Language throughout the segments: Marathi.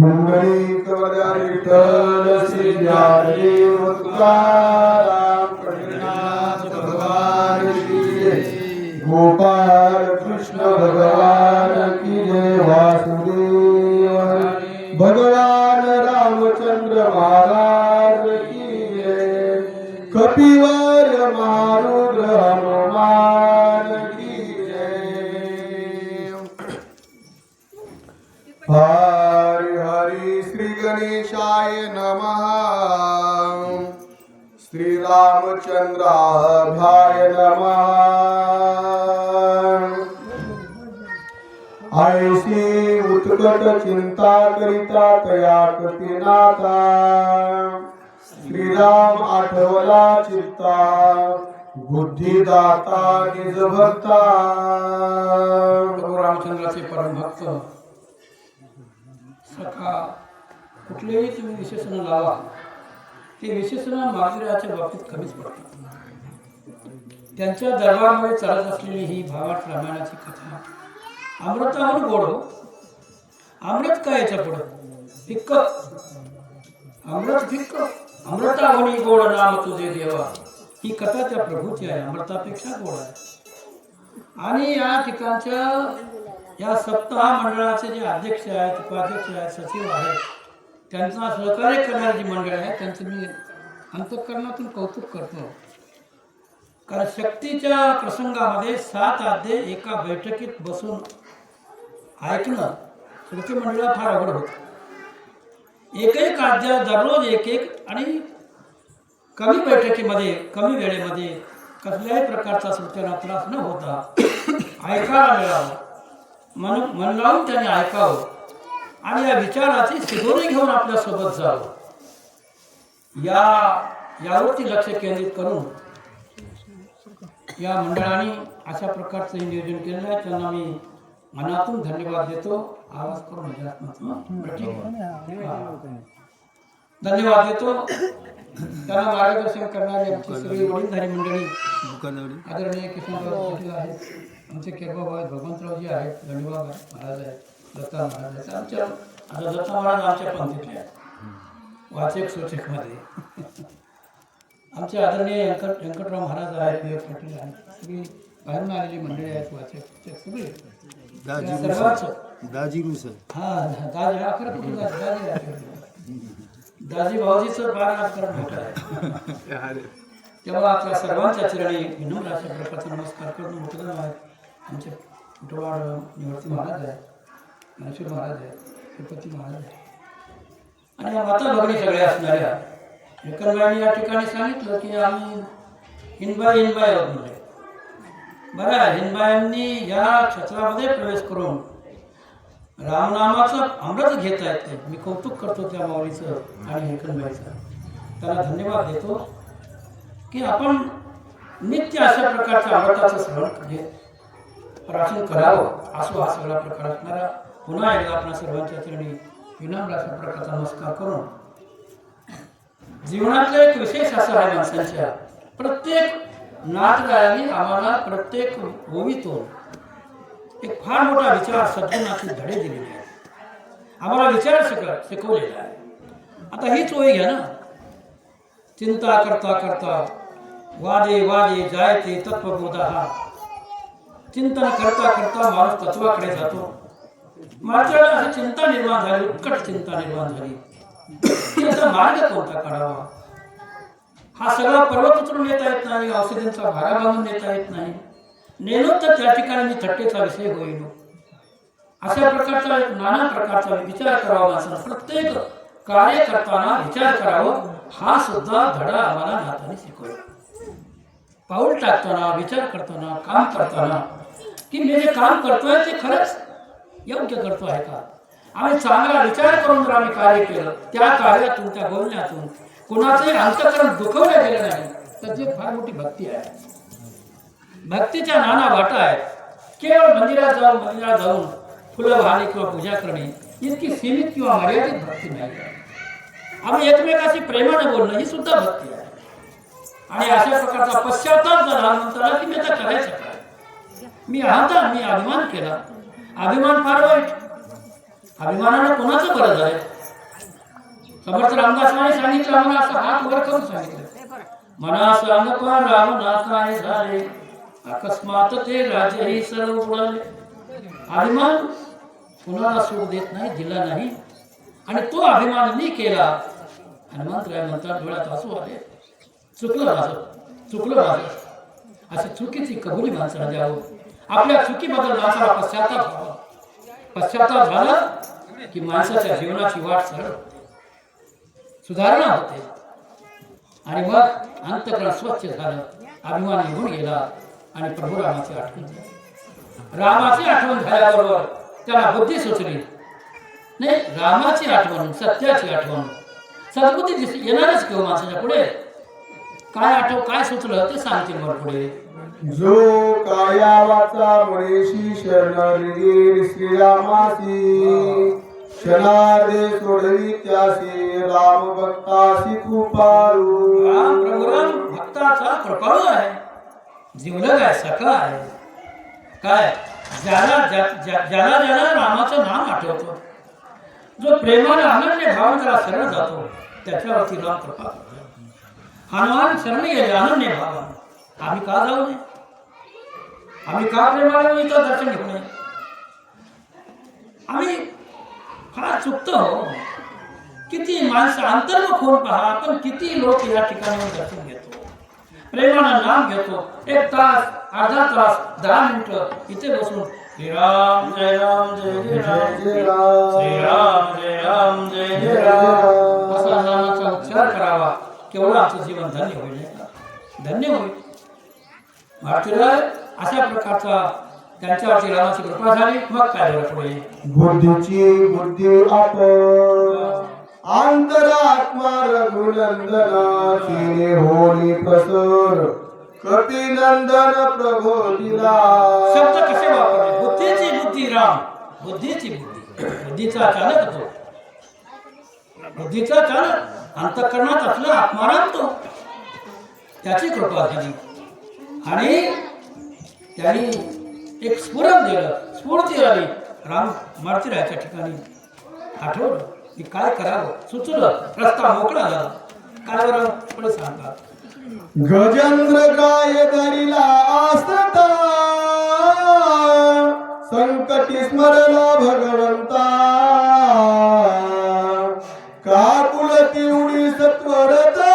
पुंडलिक वरदारी विठ्ठल श्री ज्ञानदेव तुकाराम पंढरीनाथ भगवान की जय। गोपाल कृष्ण भगवान की जय। वासुदेव भगवान रामचंद्र महाराज की जय। कपिवर मारुद्र हनुमान की जय। हरि हरि श्री गणेशाय नमः। श्री रामचंद्राभ्याय नमः। ऐसी उत्कट चिंता करिता तया कपिनाथा। श्रीराम आठवला चित्ता बुद्धिदाता निज भक्ता। प्रभू रामचंद्राचे परम भक्त सखा कुठलेही तुम्ही विशेषण लावा ते विशेषण माधुर्याच्या बाबतीत कमीच पडतात। त्यांच्या दरबारामध्ये चालत असलेली ही भावार्थ रामायणाची कथा अमृताहून गोड हो। अमृत काय याच्या पुढं फिक्क, अमृत फिक्क, अमृताहून गोड नाम तुझे देवा। ही कथा त्या प्रभूची आहे, अमृतापेक्षा गोड आहे। आणि या ठिकाणच्या या सप्ताह मंडळाचे जे अध्यक्ष आहेत, उपाध्यक्ष आहेत, सचिव आहेत, त्यांचा सहकार्य करणारी जी मंडळ आहे त्यांचं मी अंतःकरणातून कौतुक करतो। कारण शक्तीच्या प्रसंगामध्ये 7 आध्ये एका बैठकीत बसून ऐकणं श्रुती मंडळाला फार अवघड होतं। एक आद्य दररोज एक आणि कमी बैठकीमध्ये कमी वेळेमध्ये कसल्याही प्रकारचा श्रुत्यांना त्रास न होता ऐकायला मिळावं, मन लावून त्याने ऐकावं आणि या विचाराची शिदोरी घेऊन आपल्या सोबत जावं, यावरती लक्ष केंद्रित करून या मंडळाने अशा प्रकारचं नियोजन केलं आहे। त्यांना मी मनातून धन्यवाद देतो। आवाज करून धन्यवाद देतो। त्यांना मार्गदर्शन करणारी आमची सगळी वडीलधारी मंडळी आदरणीय किशनराव आहेत, आमचे केरबाबा आहेत, भगवंतरावजी आहेत, धन्यवाद महाराज आहेत, दत्ता महाराज आहेत। आमच्या आता दत्ता महाराज आमच्या पंथीतले आहेत, वाचक सूचकमध्ये आमचे आदरणीय व्यंकटराव महाराज आहेत, विवेक पाटील आहेत, सगळी बाहेरून आलेली मंडळी आहेत, वाचक सूचक सगळे दाजी भाऊजीचं फार नामकरण मोठं आहे। तेव्हा आपल्या सर्वांच्या चरणी विनम्र अशा प्रकारचा नमस्कार करून मोठं आहेत। आमचे कुटवाड निवृत्ती महाराज आहेत, मनशूर महाराज आहेत, श्रीपती महाराज आहेत आणि माता भगिनी सगळ्या असणाऱ्या एकंबाईंनी या ठिकाणी सांगितलं की आम्ही हिनबाई आहोत म्हणजे बरं आहे। हिनबाईंनी या क्षेत्रामध्ये प्रवेश करून रामनामाचं अमृत घेता येते। मी कौतुक करतो त्या माऊलीचं आणि हिरकणबाईचं, त्याला धन्यवाद देतो की आपण नित्य अशा प्रकारच्या अमृताचं श्रवण घेत प्राचीन करावं। असो हा सगळा प्रकार असणारा पुन्हा एकदा आपल्या सर्वांच्या चरणी विनम्र अशा प्रकारचा नमस्कार करून जीवनातलं एक विशेष असं आहे माणसांच्या प्रत्येक नाथरायांनी आम्हाला प्रत्येक ओवीतून एक फार मोठा विचार सद्गुणाचे धडे दिलेले आहेत, आम्हाला विचार शिकवलेला आहे। आता हीच ओवी घ्या ना, चिंता करता करता वादे वादे जायते तत्वबोधा। चिंतन करता करता माणूस तत्वाकडे जातो। माझ्याला अशी चिंता निर्माण झाली, उत्कट चिंता निर्माण झाली, त्याचा मार्ग कोणता काढावा? हा सगळा पर्वत उचलून येता येत नाही, औषधींचा भागा बांधून येता येत नाही, नेलो तर त्या ठिकाणी मी थट्टेचा विषय होईल। अशा प्रकारचा नाना प्रकारचा विचार करावा माणसानं। प्रत्येक कार्य करताना विचार करावं, हा सुद्धा धडा आम्हाला नाथाने शिकवला। पाऊल टाकताना, विचार करताना, काम करताना की मी जे काम करतोय ते खरंच योग्य करतो आहे का? आम्ही चांगला विचार करून जर आम्ही कार्य केलं, त्या कार्यातून त्या बोलण्यातून कोणाचंही अंतःकरण दुखवलं गेलं नाही तर ते फार मोठी भक्ती आहे। भक्तीच्या नाना वाटा आहेत। केवळ मंदिरात जाऊन फुलं वाहणे किंवा पूजा करणे इतकी सीमित किंवा मर्यादित भक्ती नाही आहे। आम्ही एकमेकाशी प्रेमाने बोलणं ही सुद्धा भक्ती आहे। आणि अशा प्रकारचा पश्चाताप झाला म्हणताना की मी आता करायचं काय, मी अभिमान केला, अभिमान फार वाईट, अभिमानानं कोणाचं बरं झालं? समर्थ रामदासांनी सांगितलं आम्हाला, असं हात वर करून सांगितलं, मना सांग पण राम ना काय झाले, अकस्मात ते राजेही सर्व उडाले. अभिमान कुणाला सुख देत नाही, दिला नाही, आणि तो अभिमान मी केला. हनुमंतराय म्हणतात, डोळ्यात हसू आले, चुकलं माझं. अशी चुकीची कबुली माणसाला द्यावं. आपल्या चुकीबद्दल माणसाला पश्चाताप व्हावा. पश्चाताप झाला की माणसाच्या जीवनाची वाट सरळ होते, सुधारणा होते, आणि मग अंतःकरण स्वच्छ झालं, अभिमान निघून गेला, आणि प्रभू रामाची आठवण झाली. रामाची आठवण झाल्याबरोबर त्याला बुद्धी सुचली. नाही, रामाची आठवण, सत्याची आठवण, सद्बुद्धी येणारच किंवा माणसाच्या पुढे. काय सुचलं ते सांगतील मला पुढे. जो काया वाचा मणेशी शरण रे श्रीरामासी, क्षणार्धे सोडवी त्यासी राम भक्तासी कृपाळू. राम प्रभू राम भक्ताचा कृपाळू आहे, जीवलग आहे, सखा आहे. काय ज्याला रामाचं नाम आठवतो, जो प्रेमाने अनन्य भावाने त्याला शरण जातो, त्याच्यावरती राम कृपा करतो. हनुमान शरण गेले अनन्य भावाने. आम्ही का जाऊ नये? आम्ही का प्रेमाने इथं दर्शन घेऊ नये? आम्ही फार चुकतो हो. किती माणसं अंतर्मुख होऊन पहा, आपण किती लोक या ठिकाणी दर्शन घेतो, प्रेमानं नाम घेतो, 1 तास, अर्धा तास, 10 मिनिटं इथे बसून श्रीराम जय राम जय जय राम, श्रीराम जय राम जय जय राम असा नामाचा उच्चार करावा. केवढं आमचं जीवन धन्य होईल, धन्य होईल. भारतीय अशा प्रकारचा त्यांच्यावरती रामाची कृपा झाली. मग काय झालं पुढे? बुद्धीची बुद्धी आपण अंतरात्मा रघुनंदना, तिने होली प्रसर कपिनंदन प्रबोधिला. शब्द कसे वापरले? बुद्धीची बुद्धी राम, बुद्धीची बुद्धी, बुद्धीचा चालक तो, बुद्धीचा चालक, अंतःकरणात असलं आत्माराम तो, त्याची कृपा झाली, आणि त्यांनी एक स्फुरण दिलं, स्फूर्ती आली. राम मारुतीरायाच्या ठिकाणी आठवलं की काय करावं, सुचलं, रस्ता मोकळा झाला. काय बरं पुढे सांगतात. गजेंद्र काय धरिला आस्था, संकटी स्मरला भगवंता, काकुलती उडी सत्वरता,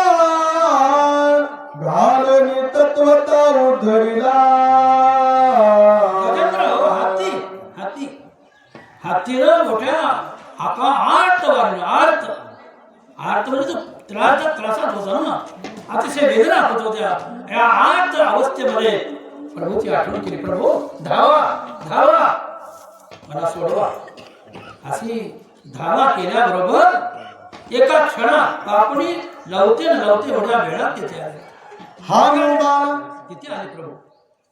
घालनी तत्वता उद्धरिला. गजेंद्र हातीनं मोठ्या आर्त वाढलं, आर्त म्हणजे तो त्रासात होता ना, अतिशय वेदना होत होत्या. या आर्त अवस्थेमध्ये प्रभूची आठवण केली. प्रभू धावा मला सोडवा. अशी धावा केल्याबरोबर एका क्षणात आपणी लवते एवढ्या वेळात तिथे आले. हनुमान तिथे आले प्रभू,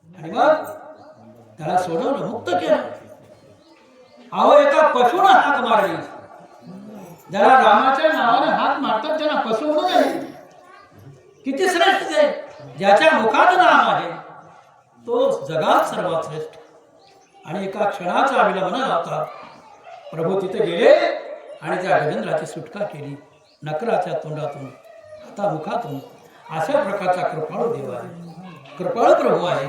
आणि मग त्याला सोडवलं, मुक्त केलं. अहो, एका पशुनं हाक मारली. ज्याला रामाच्या नावाने हाक मारतात त्यांना पशु म्हणू नये. किती श्रेष्ठ ते, ज्याच्या मुखात नाम आहे तो जगात सर्वात श्रेष्ठ. आणि एका क्षणाचा विलंब न लावता प्रभू तिथे गेले आणि त्या गजेंद्राची सुटका केली, नकराच्या तोंडातून, हातामुखातून. अशा प्रकारचा कृपाळू देव आहे, कृपाळू प्रभू आहे.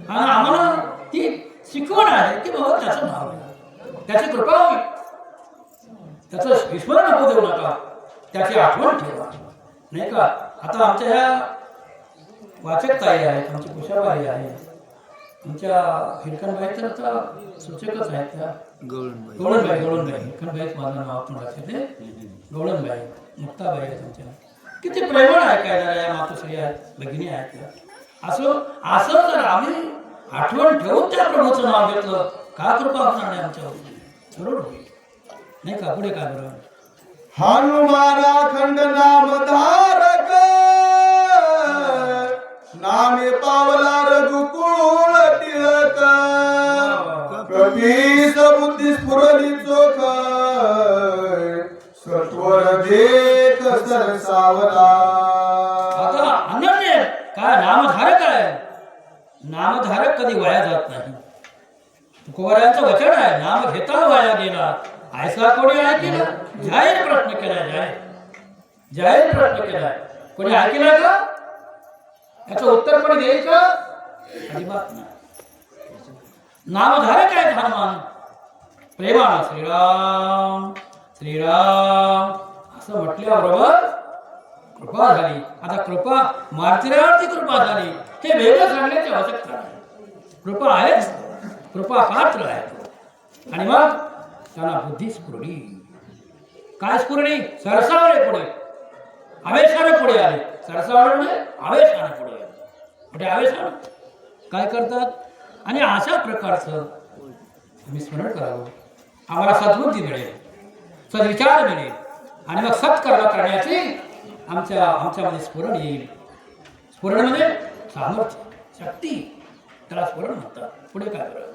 आणि आम्हाला ती शिकवण आहे की बाबा त्याचं नाव आहे, त्याची कृपा होईल, त्याचं विस्मरण नको देऊ नका, त्याची आठवण ठेवा, नाही का. आता आमच्या ह्या वाचकताई आहेत, आमची कुशाबाई आहे, आमच्या हिरकणबाई तर आता सूचकच आहेत, त्या गवळणबाई हिरकणबाईच माझं नाव पण लक्षात आहे. गवळणबाई, मुक्ताबाई आहेत आमच्या. किती प्रेमळ आहे, काय झालं, या मातोश्री आहेत, भगिनी आहेत त्या. असं जर आम्ही आठवण ठेवून त्या प्रभूचं नाव घेतलं, का कृपा होणार नाही आमच्यावर? बरोबर नाही का? पुढे काय बरोबर? हनुमाना खंड नामधारक, नामे पावला रघुकुळ टिळक, कपीस बुद्धी स्फुरली चोख, सत्वर देख सरसावला. आता अनन्य काय नामधारक आहे. नामधारक कधी वाया जात नाही. तुकोबारायांचं वचन आहे, नाम घेता वाया गेला, ऐसा कोणी आहे केला, जाहीर प्रश्न केला जाय. जाहीर प्रश्न केलाय, कोणी ऐकलाय का? याचं उत्तर कोणी देईल का? अजिबात नाही. नामधारक आहेत हनुमान, प्रेमानं श्रीराम श्रीराम असं म्हटल्याबरोबर कृपा झाली. आता कृपा मार्तिरावरती कृपा झाली हे वेगळं सांगण्याची आवश्यकता नाही. कृपा आहेच, कृपा पात्र आहे. आणि मग त्यांना बुद्धी स्फुरली. काय स्फुरली? सरसावले पुढे, आवेशाने पुढे आले. सरसावले म्हणजे आवेशाने पुढे आले. कुठे आवेशाने काय करतात? आणि अशा प्रकारचं आम्ही स्मरण करावं. आम्हाला सद्बुद्धी मिळेल, सद्विचार मिळेल आणि मग सत्कर्म करण्याची आमच्यामध्ये स्फुरण येईल. स्फुरण म्हणजे सामर्थ्य, शक्ती, त्याला स्फुरण म्हणतात. पुढे काय करावं?